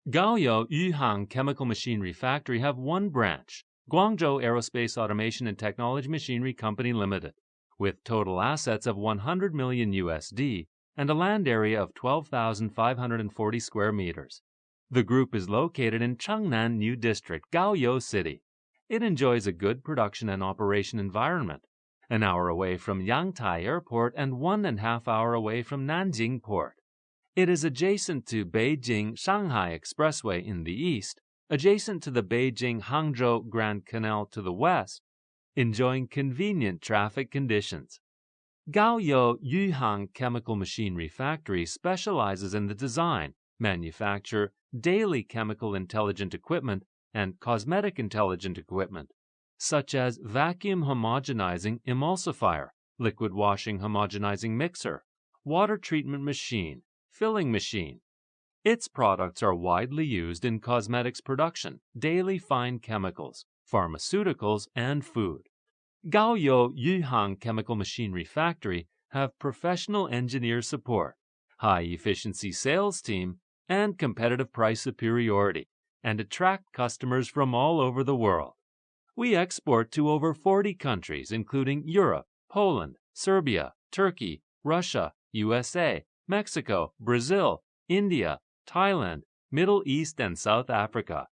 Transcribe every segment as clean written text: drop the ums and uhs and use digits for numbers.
Gaoyou Yuhang Chemical Machinery Factory have one branch, Guangzhou Aerospace Automation and Technology Machinery Company Limited, with total assets of 100 million USD and a land area of 12,540 square meters. The group is located in Changnan New District, Gaoyou City. It enjoys a good production and operation environment, an hour away from Yangtai Airport and 1.5 hours away from Nanjing Port. It is adjacent to Beijing-Shanghai Expressway in the east, adjacent to the Beijing-Hangzhou Grand Canal to the west, enjoying convenient traffic conditions. Gaoyou Yuhang Chemical Machinery Factory specializes in the design, manufacture, daily chemical intelligent equipment, and cosmetic intelligent equipment, such as vacuum homogenizing emulsifier, liquid washing homogenizing mixer, water treatment machine, filling machine. Its products are widely used in cosmetics production, daily fine chemicals, pharmaceuticals, and food. Gaoyou Yuhang Chemical Machinery Factory have professional engineer support, high-efficiency sales team, and competitive price superiority, and attract customers from all over the world. We export to over 40 countries, including Europe, Poland, Serbia, Turkey, Russia, USA, Mexico, Brazil, India, Thailand, Middle East, and South Africa.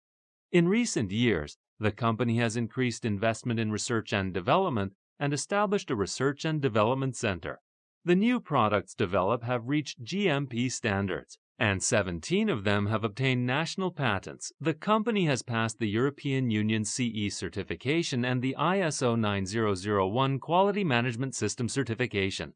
In recent years, the company has increased investment in research and development and established a research and development center. The new products developed have reached GMP standards, and 17 of them have obtained national patents. The company has passed the European Union CE certification and the ISO 9001 Quality Management System certification.